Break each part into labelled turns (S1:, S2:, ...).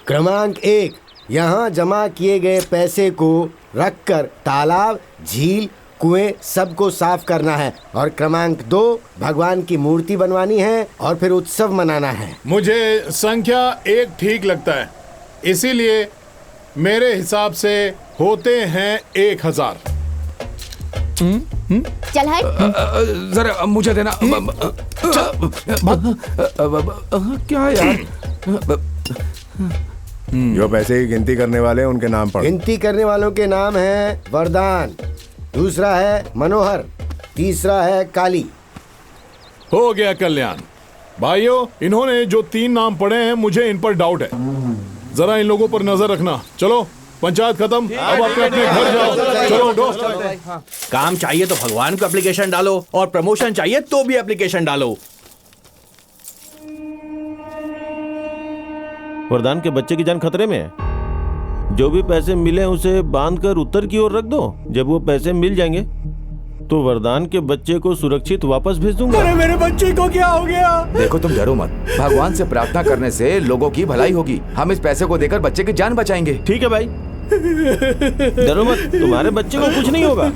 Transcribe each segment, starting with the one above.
S1: क्रमांक 1, यहाँ जमा किए गए पैसे को रखकर तालाब, झील, कुएं सबको साफ करना है। और क्रमांक 2, भगवान की मूर्ति बनवानी है और फिर उत्सव मनाना है।
S2: मुझे संख्या 1 ठीक लगता है, इसीलिए मेरे हिसाब से होते हैं 1000।
S3: चल हट।
S4: जरा मुझे देना। क्या यार?
S5: जो पैसे की गिनती करने वाले हैं उनके नाम पढ़।
S1: गिनती करने वालों के नाम है वरदान, दूसरा है मनोहर, तीसरा है काली।
S2: हो गया कल्याण। भाइयों, इन्होंने जो 3 नाम पढ़े हैं, मुझे इन पर डाउट है। जरा इन लोगों पर नजर रखना। चलो, पंचायत खत्म, अब अपने अपने घर जाओ। चलो दोस्त।
S6: काम चाहिए तो भगवान को एप्लीकेशन डालो, और प्रमोशन चाहिए तो भी एप्लीकेशन डालो।
S7: वरदान के बच्चे की जान खतरे में है। जो भी पैसे मिले उसे बांधकर उत्तर की ओर रख दो। जब वो पैसे मिल जाएंगे तो वरदान के बच्चे को सुरक्षित वापस भेज दूंगा।
S6: अरे मेरे बच्चे को क्या हो गया?
S4: देखो, तुम डरो मत। भगवान से प्रार्थना करने से लोगों की भलाई होगी। हम इस पैसे को देकर बच्चे की जान बचाएंगे।
S7: ठीक है भाई, डरो मत, तुम्हारे बच्चे को कुछ नहीं होगा।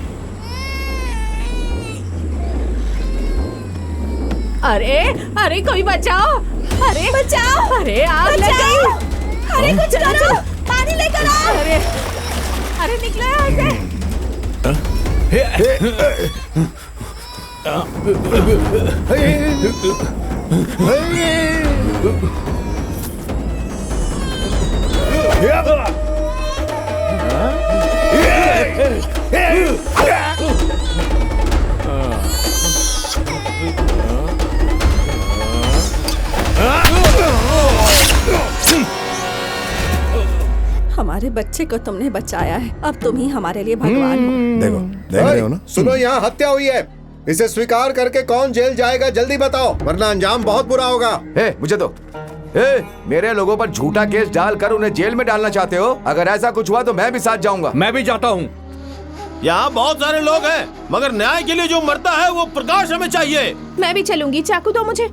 S3: अरे अरे कोई बचाओ! अरे बचाओ! अरे आग लग गई! अरे कुछ करो! पानी लेकर आओ! अरे निकलो यहाँ से! हमारे बच्चे को तुमने बचाया है, अब तुम ही हमारे लिए भगवान हो।
S5: देखो, देख रहे हो ना?
S1: सुनो, यहाँ हत्या हुई है। इसे स्वीकार करके कौन जेल जाएगा, जल्दी बताओ, वरना अंजाम बहुत बुरा होगा।
S4: मुझे दो। मेरे लोगों पर झूठा केस डालकर उन्हें जेल में डालना चाहते हो? अगर ऐसा कुछ हुआ तो मैं भी साथ जाऊंगा।
S6: मैं भी जाता हूँ।
S7: यहाँ बहुत सारे लोग हैं, मगर न्याय के लिए जो मरता है वो प्रकाश हमें चाहिए।
S3: मैं भी चलूंगी। चाकू दो मुझे।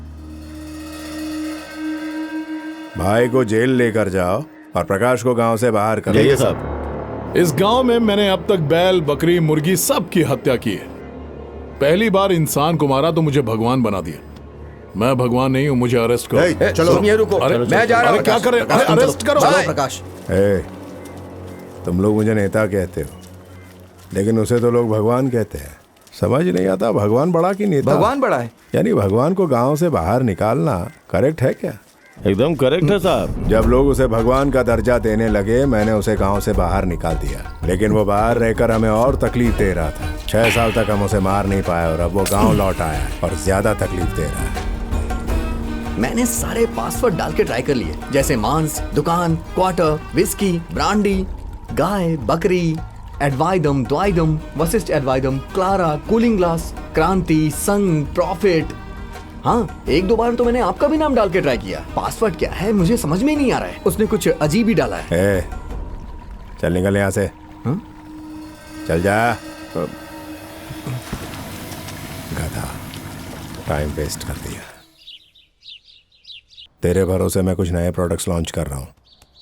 S5: भाई को जेल लेकर जाओ और प्रकाश को गांव से बाहर कर
S7: जाइए साहब।
S2: इस गांव में मैंने अब तक बैल, बकरी, मुर्गी सब की हत्या की है। पहली बार इंसान को मारा तो मुझे भगवान बना दिया। मैं भगवान नहीं हूँ, मुझे अरेस्ट करो।
S4: चलो, तुम ये रुको।
S2: अरे
S4: मैं जा रहा हूँ।
S2: क्या करें? अरेस्ट करो।
S6: चलो प्रकाश।
S5: तुम लोग मुझे नेता कहते हो, लेकिन उसे तो लोग भगवान कहते हैं। समझ नहीं आता, भगवान बड़ा कि नेता?
S4: भगवान बड़ा है।
S5: यानी भगवान को गांव से बाहर निकालना करेक्ट है क्या?
S7: एकदम करेक्ट है साहब।
S5: जब लोग उसे भगवान का दर्जा देने लगे, मैंने उसे गांव से बाहर निकाल दिया, लेकिन वो बाहर रहकर हमें और तकलीफ दे रहा था। 6 साल तक हम उसे मार नहीं पाए और अब वो गांव लौट आया और ज्यादा तकलीफ दे रहा है।
S6: मैंने सारे पासवर्ड डाल के ट्राई कर लिए, जैसे मांस, दुकान, क्वार्टर, विस्की, ब्रांडी, गाय, बकरी, एडवाइडम, द्वाइडम, वशिष्ठ एडवाइडम, क्लारा, कूलिंग ग्लास, क्रांति, संग, प्रॉफिट। हाँ, 1-2 बार तो मैंने आपका भी नाम डाल के ट्राई किया। पासवर्ड क्या है मुझे समझ में नहीं आ रहा है। उसने कुछ अजीब ही डाला है।
S5: चल निकल यहाँ से। चल जा। गधा, टाइम वेस्ट कर दिया। तेरे भरोसे मैं कुछ नए प्रोडक्ट्स लॉन्च कर रहा हूँ।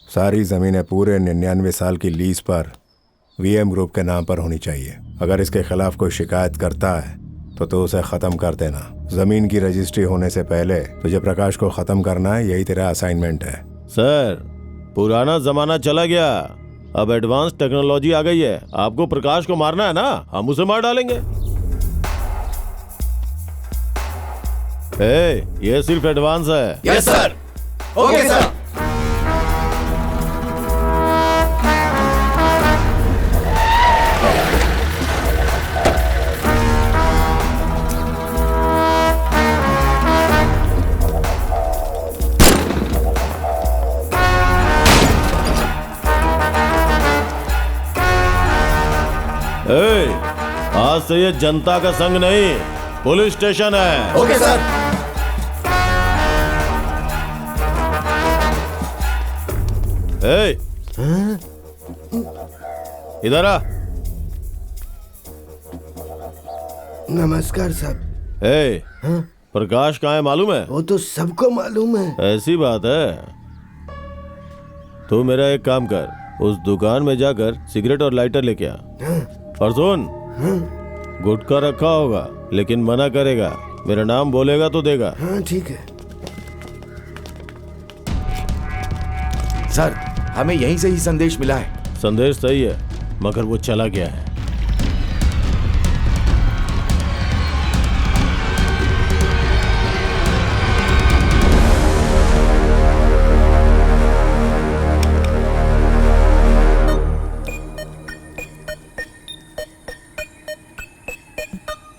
S5: सारी जमीनें पूरे 99 साल की लीज पर वीएम ग्रुप के नाम पर होनी चाहिए। अगर इसके खिलाफ कोई शिकायत करता है तो उसे खत्म कर देना। जमीन की रजिस्ट्री होने से पहले तुझे प्रकाश को खत्म करना है, यही तेरा असाइनमेंट है।
S7: सर, पुराना जमाना चला गया, अब एडवांस टेक्नोलॉजी आ गई है। आपको प्रकाश को मारना है ना, हम उसे मार डालेंगे। ये सिर्फ एडवांस है।
S6: Yes sir. Okay sir.
S7: आज से ये जनता का संघ नहीं, पुलिस स्टेशन है।
S6: Okay sir.
S7: इधर आ।
S1: नमस्कार साहब।
S7: प्रकाश कहाँ है मालूम है?
S1: वो तो सबको मालूम है।
S7: ऐसी बात है। तू मेरा एक काम कर, उस दुकान में जाकर सिगरेट और लाइटर लेके आ। और सुन, गुटखा रखा होगा लेकिन मना करेगा, मेरा नाम बोलेगा तो देगा।
S1: हाँ ठीक है।
S4: सर, हमें यहीं से ही संदेश मिला है।
S7: संदेश सही है मगर वो चला गया है।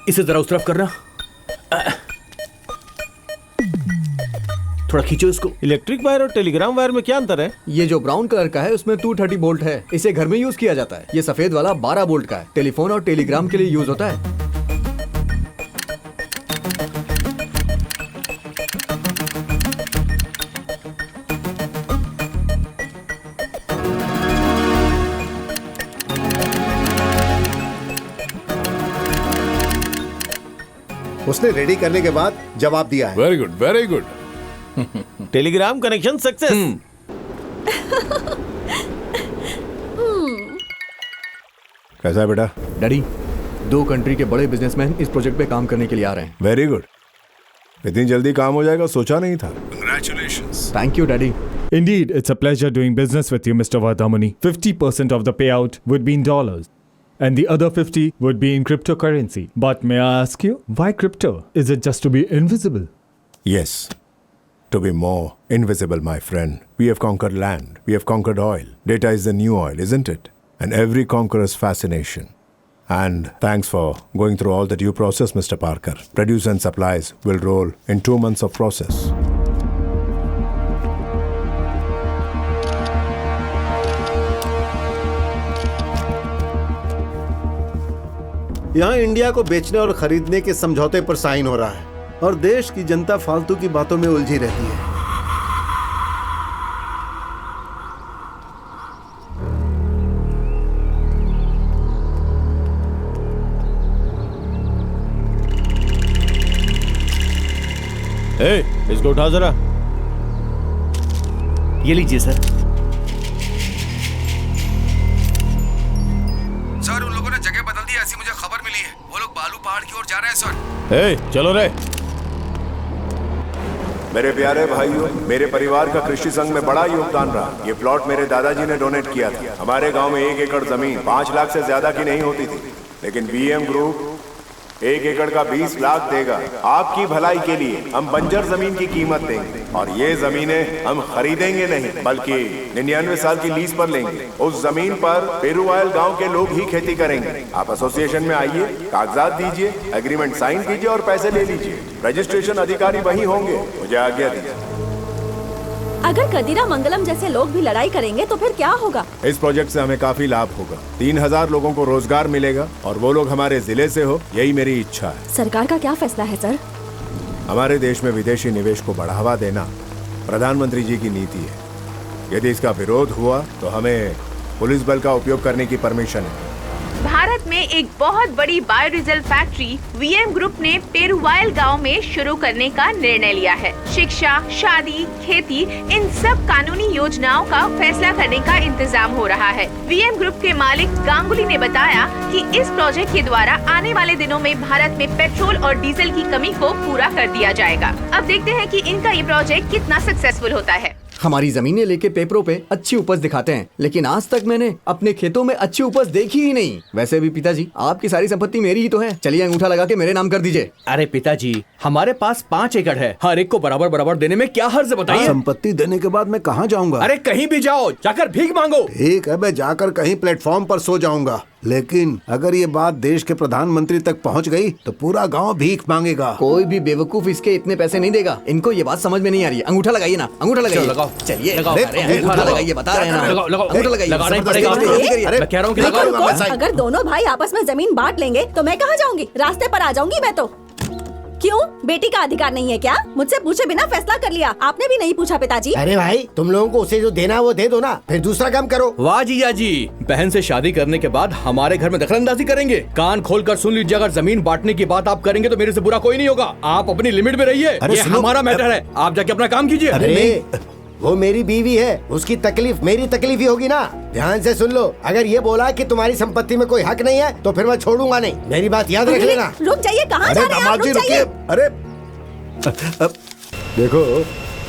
S6: इसे जरा उस तरफ करना, थोड़ा खींचो इसको।
S7: इलेक्ट्रिक वायर और टेलीग्राम वायर में क्या अंतर है?
S6: ये जो ब्राउन कलर का है उसमें 230 वोल्ट है, इसे घर में यूज किया जाता है। ये सफेद वाला 12 वोल्ट का है, टेलीफोन और टेलीग्राम के लिए यूज होता है।
S8: उसने रेडी करने के बाद जवाब दिया है।
S2: Very good, very good.
S7: Telegram connection success.
S5: कैसा है बेटा?
S6: डैडी, 2 कंट्री के बड़े बिजनेसमैन इस प्रोजेक्ट पे काम करने के लिए आ रहे हैं।
S5: Very good. इतनी जल्दी काम हो जाएगा सोचा नहीं था। Congratulations.
S6: Thank you daddy.
S9: Indeed, it's a pleasure doing business with you, Mr. Vardhamani. 50% of the payout would be in dollars, and the other 50 would be in cryptocurrency. But may I ask you, why crypto? Is it just to be invisible?
S5: Yes, to be more invisible, my friend. We have conquered land. We have conquered oil. Data is the new oil, isn't it? And every conqueror's fascination. And thanks for going through all the due process, Mr. Parker. Produce and supplies will roll in 2 months of process.
S8: यहाँ India को बेचने और खरीदने के समझौते पर sign हो रहा है और देश की जनता फालतू की बातों में उलझी रहती है।
S7: इसको उठा जरा।
S6: ये लीजिए सर।
S4: सर, उन लोगों ने जगह बदल दी, ऐसी मुझे खबर मिली है। वो लोग बालू पहाड़ की ओर जा रहे हैं सर।
S7: चलो रे।
S5: मेरे प्यारे भाइयों, मेरे परिवार का कृषि संघ में बड़ा योगदान रहा। ये प्लॉट मेरे दादाजी ने डोनेट किया था। हमारे गांव में 1 एकड़ जमीन 5 लाख से ज्यादा की नहीं होती थी, लेकिन वीएम ग्रुप 1 एकड़ का 20 लाख देगा। आपकी भलाई के लिए हम बंजर जमीन की कीमत देंगे और ये जमीनें हम खरीदेंगे नहीं बल्कि 99 साल की लीज पर लेंगे। उस जमीन पर पेरुवायल गांव के लोग ही खेती करेंगे। आप एसोसिएशन में आइए, कागजात दीजिए, एग्रीमेंट साइन कीजिए और पैसे ले लीजिए। रजिस्ट्रेशन अधिकारी वही होंगे। मुझे आज्ञा दीजिए।
S3: अगर कदीरा मंगलम जैसे लोग भी लड़ाई करेंगे तो फिर क्या होगा?
S5: इस प्रोजेक्ट से हमें काफी लाभ होगा। 3000 लोगों को रोजगार मिलेगा और वो लोग हमारे जिले से हो, यही मेरी इच्छा है।
S3: सरकार का क्या फैसला है सर?
S5: हमारे देश में विदेशी निवेश को बढ़ावा देना प्रधानमंत्री जी की नीति है। यदि इसका विरोध हुआ तो हमें पुलिस बल का उपयोग करने की परमिशन है।
S10: भारत में एक बहुत बड़ी बायोडीजल फैक्ट्री वीएम ग्रुप ने पेरुवायल गांव में शुरू करने का निर्णय लिया है। शिक्षा, शादी, खेती, इन सब कानूनी योजनाओं का फैसला करने का इंतजाम हो रहा है। वीएम ग्रुप के मालिक गांगुली ने बताया कि इस प्रोजेक्ट के द्वारा आने वाले दिनों में भारत में पेट्रोल और डीजल की कमी को पूरा कर दिया जाएगा। अब देखते हैं कि इनका ये प्रोजेक्ट कितना सक्सेसफुल होता है।
S6: हमारी जमीनें लेके पेपरों पे अच्छी उपज दिखाते हैं, लेकिन आज तक मैंने अपने खेतों में अच्छी उपज देखी ही नहीं। वैसे भी पिताजी, आपकी सारी संपत्ति मेरी ही तो है। चलिए अंगूठा लगा के मेरे नाम कर दीजिए।
S11: अरे पिताजी, हमारे पास 5 एकड़ है, हर एक को बराबर बराबर देने में क्या हर्ज बताइए?
S8: संपत्ति देने के बाद मैं कहाँ जाऊँगा?
S11: अरे कहीं भी जाओ, जाकर भीख मांगो।
S8: ठीक है, मैं जाकर कहीं प्लेटफॉर्म पर सो जाऊंगा, लेकिन अगर ये बात देश के प्रधानमंत्री तक पहुंच गई तो पूरा गांव भीख मांगेगा।
S6: कोई भी बेवकूफ इसके इतने पैसे नहीं देगा। इनको ये बात समझ में नहीं आ रही है। अंगूठा लगाइए ना, अंगूठा लगाइए।
S11: लगाओ,
S6: चलिए
S11: अंगूठा
S6: लगाइए, बता रहे हैं ना।
S11: लगाओ, लगाओ,
S6: अंगूठा लगाइए,
S11: लगाना ही पड़ेगा। मैं कह रहा हूँ कि लगाओ।
S3: अगर दोनों भाई आपस में जमीन बांट लेंगे तो मैं कहाँ जाऊंगी? रास्ते पर आ जाऊंगी मैं तो। क्यों? बेटी का अधिकार नहीं है क्या? मुझसे पूछे बिना फैसला कर लिया। आपने भी नहीं पूछा पिताजी।
S1: अरे भाई, तुम लोगों को उसे जो देना वो दे दो ना, फिर दूसरा काम करो।
S11: वाह जीजा जी, बहन से शादी करने के बाद हमारे घर में दखलंदाजी करेंगे? कान खोलकर सुन लीजिए, अगर जमीन बांटने की बात आप करेंगे तो मेरे से बुरा कोई नहीं होगा। आप अपनी लिमिट में रहिए। ये हमारा मैटर है, आप जाके अपना काम कीजिए।
S1: वो मेरी बीवी है, उसकी तकलीफ मेरी तकलीफ ही होगी ना। ध्यान से सुन लो, अगर ये बोला कि तुम्हारी संपत्ति में कोई हक नहीं है तो फिर मैं छोड़ूंगा नहीं। मेरी बात याद रख लेना।
S3: रुक जाइए, कहाँ जा
S8: अरे
S3: रहे हैं आप?
S8: दामाद जी
S3: रुक
S8: रुकिए।
S3: जाइए।
S8: अरे
S1: देखो,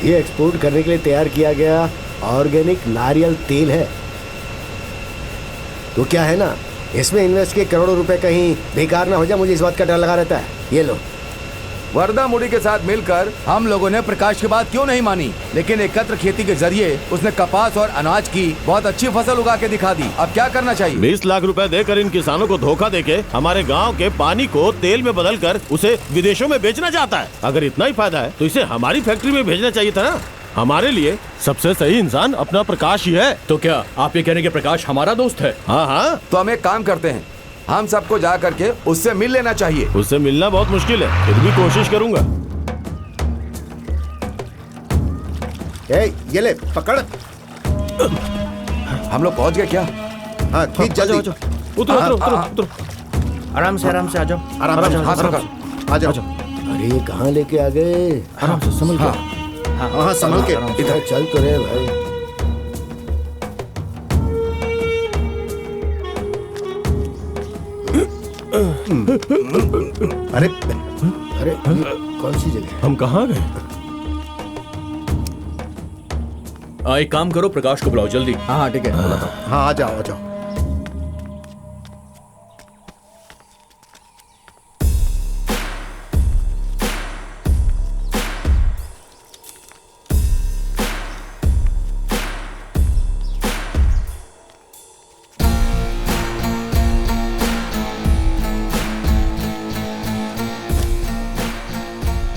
S1: ये एक्सपोर्ट करने के लिए तैयार किया गया ऑर्गेनिक नारियल तेल है। तो क्या है ना, इसमें इन्वेस्ट के करोड़ों रुपए कहीं बेकार ना हो जाए, मुझे इस बात का डर लगा रहता है। ये लो।
S4: वर्धा मुड़ी के साथ मिलकर हम लोगों ने प्रकाश की बात क्यों नहीं मानी, लेकिन एकत्र खेती के जरिए उसने कपास और अनाज की बहुत अच्छी फसल उगा के दिखा दी। अब क्या करना चाहिए?
S7: 20 लाख रुपए देकर इन किसानों को धोखा देके हमारे गांव के पानी को तेल में बदलकर उसे विदेशों में बेचना चाहता है। अगर इतना ही फायदा है तो इसे हमारी फैक्ट्री में भेजना चाहिए था ना। हमारे लिए सबसे सही इंसान अपना प्रकाश ही है।
S11: तो क्या आप ये कहने के प्रकाश हमारा दोस्त है?
S7: हाँ हाँ,
S4: तो हम एक काम करते हैं, हम सबको जा करके उससे मिल लेना चाहिए।
S7: उससे मिलना बहुत मुश्किल है, फिर भी कोशिश करूंगा।
S8: ये ले पकड़।
S4: हम लोग पहुंच गए क्या?
S8: हाँ खींच जल्दी।
S7: उतरो उतरो उतरो उतरो।
S11: आराम से आ जाओ।
S8: आराम से
S4: हाथ पकड़।
S8: आ जाओ।
S1: अरे ये कहाँ लेके आ गए?
S7: आराम से संभल के।
S8: हाँ संभल के।
S1: इधर चल तो रहे भाई।
S8: अरे
S1: अरे ये कौन सी जगह है?
S7: हम कहाँ गए?
S11: एक काम करो, प्रकाश को बुलाओ जल्दी।
S6: हाँ ठीक है।
S8: हाँ आ जाओ आ जाओ।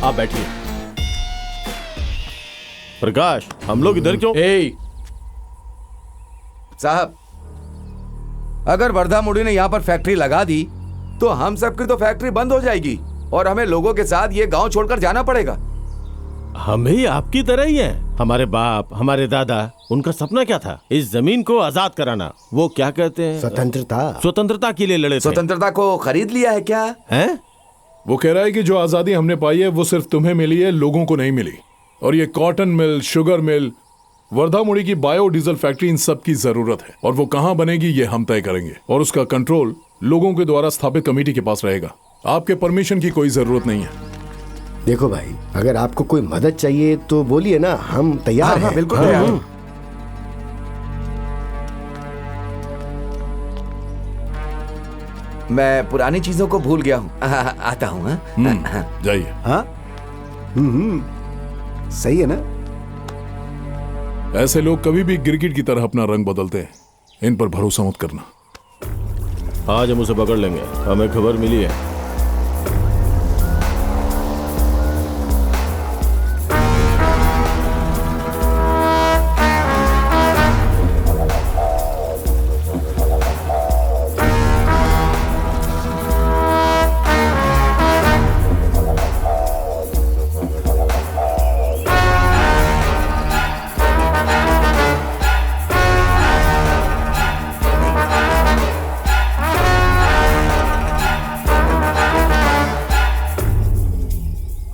S11: आप बैठिए।
S7: प्रकाश, हम लोग इधर क्यों?
S4: साहब, अगर वर्धा मुड़ी ने यहाँ पर फैक्ट्री लगा दी तो हम सबकी तो फैक्ट्री बंद हो जाएगी और हमें लोगों के साथ ये गांव छोड़कर जाना पड़ेगा।
S7: हम भी आपकी तरह ही हैं। हमारे बाप, हमारे दादा, उनका सपना क्या था? इस जमीन को आजाद कराना। वो क्या कहते हैं?
S1: स्वतंत्रता।
S7: स्वतंत्रता के लिए लड़े थे।
S4: स्वतंत्रता को खरीद लिया है क्या?
S7: हैं?
S2: वो कह रहा है कि जो आजादी हमने पाई है वो सिर्फ तुम्हें मिली है, लोगों को नहीं मिली। और ये cotton mill, sugar mill, Wardha मुड़ी की बायोडीजल फैक्ट्री, इन सब की जरूरत है। और वो कहाँ बनेगी ये हम तय करेंगे और उसका कंट्रोल लोगों के द्वारा स्थापित कमेटी के पास रहेगा। आपके परमिशन की कोई जरूरत नहीं है।
S1: देखो भाई, अगर आपको कोई मदद चाहिए तो बोलिए ना, हम तैयार हैं।
S4: बिल्कुल तैयार हैं। मैं पुरानी चीजों को भूल गया हूँ। आता हूँ।
S2: जाइए।
S8: हाँ सही है ना।
S2: ऐसे लोग कभी भी गिरगिट की तरह अपना रंग बदलते हैं, इन पर भरोसा मत करना।
S7: आज हम उसे पकड़ लेंगे, हमें खबर मिली है।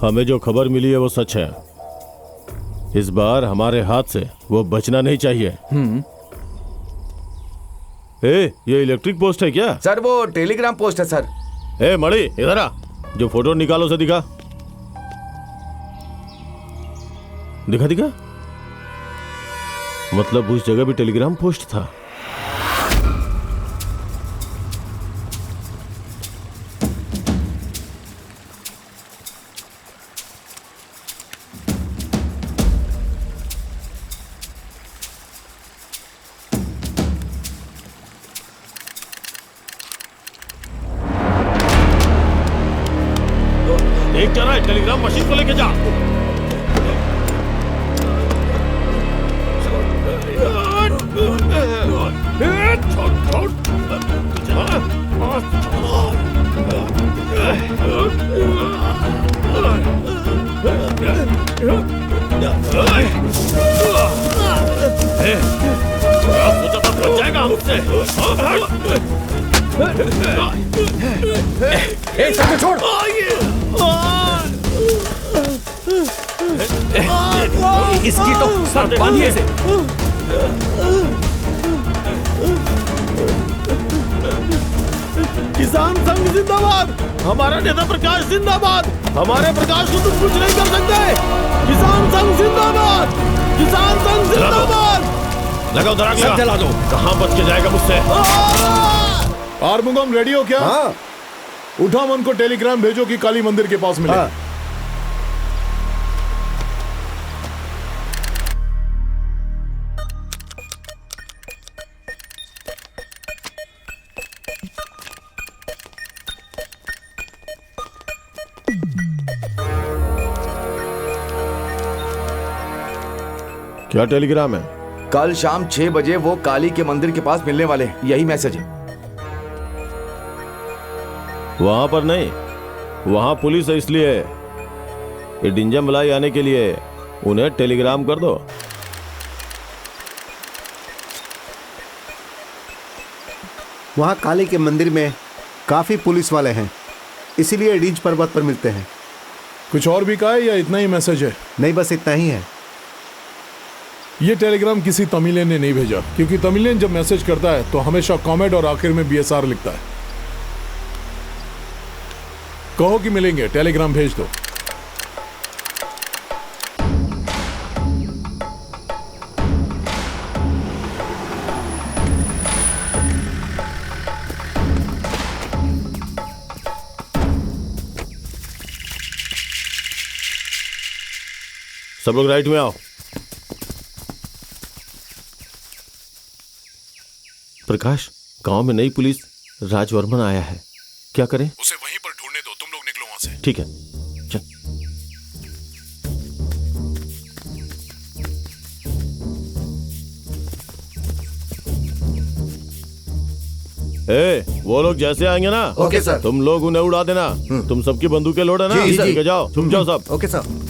S7: हमें जो खबर मिली है वो सच है। इस बार हमारे हाथ से वो बचना नहीं चाहिए। ये इलेक्ट्रिक पोस्ट है क्या?
S4: सर वो टेलीग्राम पोस्ट है सर।
S7: मणि, इधर आ। जो फोटो निकालो से दिखा। दिखा दिखा। मतलब उस जगह भी टेलीग्राम पोस्ट था। देख क्या रहा है? टेलीग्राम मशीन को लेके जा। सोचा था बच जाएगा हमसे।
S11: सबको छोड़। इसकी तो सर बांधिए इसे।
S7: किसान संघ जिंदाबाद, हमारा नेता प्रकाश जिंदाबाद, हमारे प्रकाश को तुम कुछ नहीं कर सकते। किसान संघ जिंदाबाद, किसान संघ जिंदाबाद। लगाओ दराग, लगा
S11: जला दो।
S7: कहाँ बच के जाएगा मुझसे।
S2: आर्मुगम रेडी हो क्या?
S1: हाँ।
S2: उठा मन को टेलीग्राम भेजो कि काली मंदिर के पास मिले।
S1: हाँ।
S7: क्या टेलीग्राम है?
S4: कल शाम 6 बजे वो काली के मंदिर के पास मिलने वाले हैं, यही मैसेज है।
S7: वहां पर नहीं, वहां पुलिस है, इसलिए ये डिंजा मलाई आने के लिए उन्हें टेलीग्राम कर दो।
S8: वहाँ काली के मंदिर में काफी पुलिस वाले हैं, इसीलिए रिंज पर्वत पर मिलते हैं।
S2: कुछ और भी कहा है या इतना ही मैसेज है?
S8: नहीं, बस इतना ही है।
S2: ये टेलीग्राम किसी तमिलियन ने नहीं भेजा, क्योंकि तमिलियन जब मैसेज करता है तो हमेशा कमेंट और आखिर में BSR लिखता है। कहो कि मिलेंगे, टेलीग्राम भेज दो।
S7: सब लोग राइट में आओ। प्रकाश, गांव में नई पुलिस राजवर्मन आया है, क्या करें?
S2: उसे वहीं पर ढूंढने दो, तुम लोग निकलो वहां से।
S7: ठीक है, चल। वो लोग जैसे आएंगे ना,
S4: ओके सर।
S7: तुम लोग उन्हें उड़ा देना। तुम सबकी बंदूकें लोड है ना?
S4: जी, जी।
S7: ठीक है, जाओ, तुम जाओ सब।
S4: Okay sir.